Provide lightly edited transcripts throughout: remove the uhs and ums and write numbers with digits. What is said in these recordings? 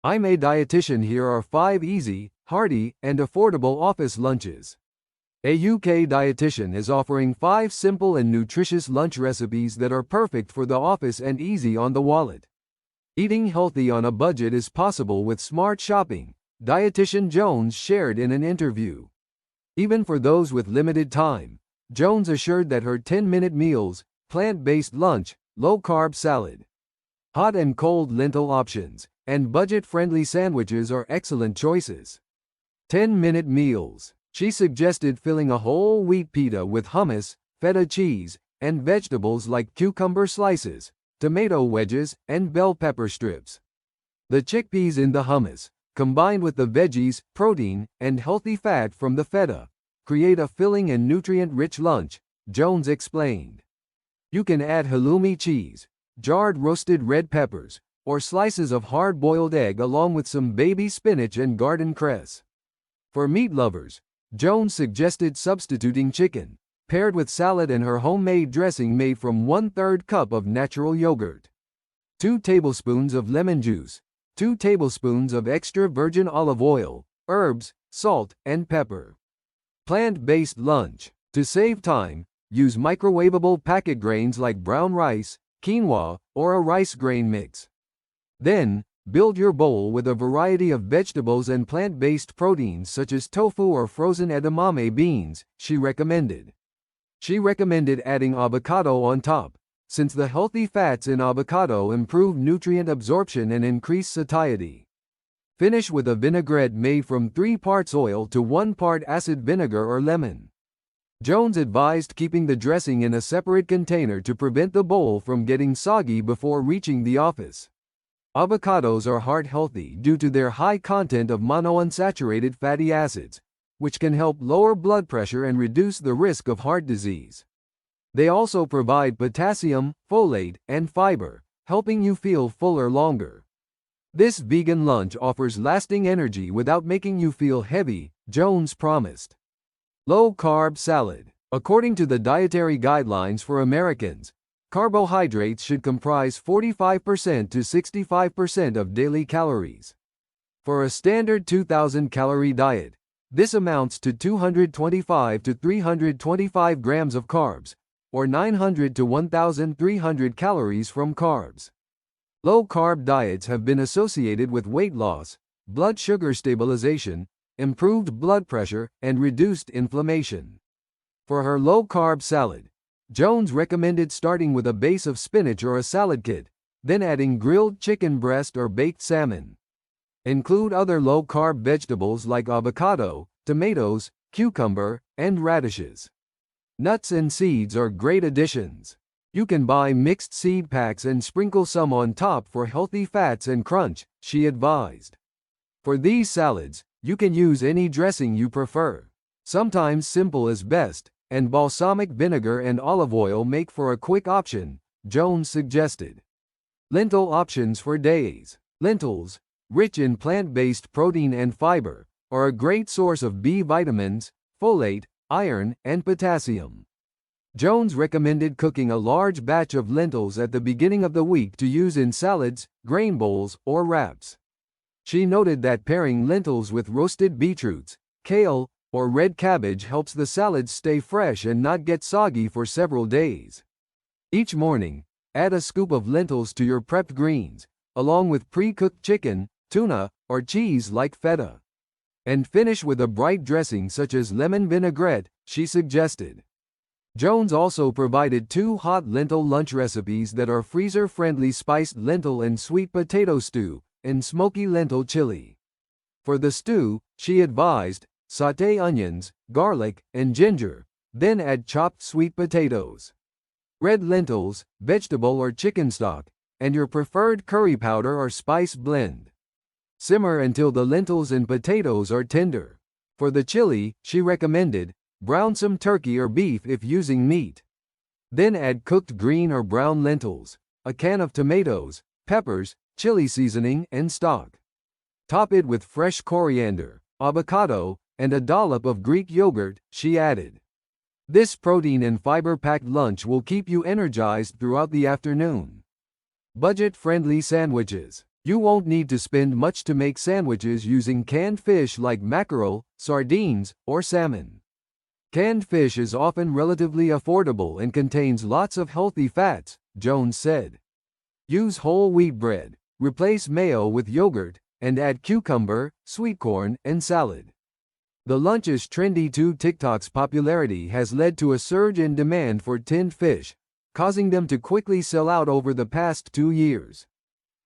I'm a dietitian. Here are 5 easy, hearty, and affordable office lunches. A UK dietitian is offering 5 simple and nutritious lunch recipes that are perfect for the office and easy on the wallet. Eating healthy on a budget is possible with smart shopping, dietitian Jones shared in an interview. Even for those with limited time, Jones assured that her 10-minute meals, plant-based lunch, low-carb salad, hot and cold lentil options, and budget-friendly sandwiches are excellent choices. 10-minute meals. She suggested filling a whole wheat pita with hummus, feta cheese, and vegetables like cucumber slices, tomato wedges, and bell pepper strips. The chickpeas in the hummus, combined with the veggies, protein, and healthy fat from the feta, create a filling and nutrient-rich lunch, Jones explained. You can add halloumi cheese, jarred roasted red peppers, or slices of hard-boiled egg along with some baby spinach and garden cress. For meat lovers, Jones suggested substituting chicken, paired with salad and her homemade dressing made from 1/3 cup of natural yogurt, 2 tablespoons of lemon juice, 2 tablespoons of extra virgin olive oil, herbs, salt, and pepper. Plant-based lunch. To save time, use microwavable packet grains like brown rice, quinoa, or a rice grain mix. Then, build your bowl with a variety of vegetables and plant-based proteins such as tofu or frozen edamame beans, she recommended. She recommended adding avocado on top, since the healthy fats in avocado improve nutrient absorption and increase satiety. Finish with a vinaigrette made from 3 parts oil to 1 part acid vinegar or lemon. Jones advised keeping the dressing in a separate container to prevent the bowl from getting soggy before reaching the office. Avocados are heart-healthy due to their high content of monounsaturated fatty acids, which can help lower blood pressure and reduce the risk of heart disease. They also provide potassium, folate, and fiber, helping you feel fuller longer. This vegan lunch offers lasting energy without making you feel heavy, Jones promised. Low-carb salad. According to the Dietary Guidelines for Americans, carbohydrates should comprise 45% to 65% of daily calories. For a standard 2,000-calorie diet, this amounts to 225 to 325 grams of carbs, or 900 to 1,300 calories from carbs. Low-carb diets have been associated with weight loss, blood sugar stabilization, improved blood pressure, and reduced inflammation. For her low-carb salad, Jones recommended starting with a base of spinach or a salad kit, then adding grilled chicken breast or baked salmon. Include other low-carb vegetables like avocado, tomatoes, cucumber, and radishes. Nuts and seeds are great additions. You can buy mixed seed packs and sprinkle some on top for healthy fats and crunch, she advised. For these salads, you can use any dressing you prefer. Sometimes simple is best, and balsamic vinegar and olive oil make for a quick option, Jones suggested. Lentil options for days. Lentils, rich in plant-based protein and fiber, are a great source of B vitamins, folate, iron, and potassium. Jones recommended cooking a large batch of lentils at the beginning of the week to use in salads, grain bowls, or wraps. She noted that pairing lentils with roasted beetroots, kale, or red cabbage helps the salads stay fresh and not get soggy for several days. Each morning, add a scoop of lentils to your prepped greens, along with pre-cooked chicken, tuna, or cheese like feta. And finish with a bright dressing such as lemon vinaigrette, she suggested. Jones also provided 2 hot lentil lunch recipes that are freezer-friendly: spiced lentil and sweet potato stew, and smoky lentil chili. For the stew, she advised, sauté onions, garlic, and ginger, then add chopped sweet potatoes, red lentils, vegetable or chicken stock, and your preferred curry powder or spice blend. Simmer until the lentils and potatoes are tender. For the chili, she recommended, brown some turkey or beef if using meat. Then add cooked green or brown lentils, a can of tomatoes, peppers, chili seasoning, and stock. Top it with fresh coriander, avocado, and a dollop of Greek yogurt, she added. This protein and fiber-packed lunch will keep you energized throughout the afternoon. Budget-friendly sandwiches. You won't need to spend much to make sandwiches using canned fish like mackerel, sardines, or salmon. Canned fish is often relatively affordable and contains lots of healthy fats, Jones said. Use whole wheat bread, replace mayo with yogurt, and add cucumber, sweet corn, and salad. The lunch is trendy too. TikTok's popularity has led to a surge in demand for tinned fish, causing them to quickly sell out over the past 2 years.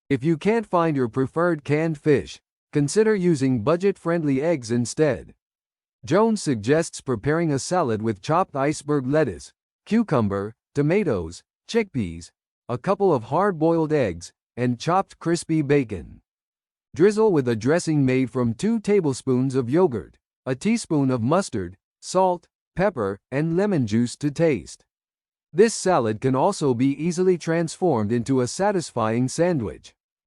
If you can't find your preferred canned fish, consider using budget-friendly eggs instead. Jones suggests preparing a salad with chopped iceberg lettuce, cucumber, tomatoes, chickpeas, a couple of hard-boiled eggs, and chopped crispy bacon. Drizzle with a dressing made from 2 tablespoons of yogurt, a teaspoon of mustard, salt, pepper, and lemon juice to taste. This salad can also be easily transformed into a satisfying sandwich.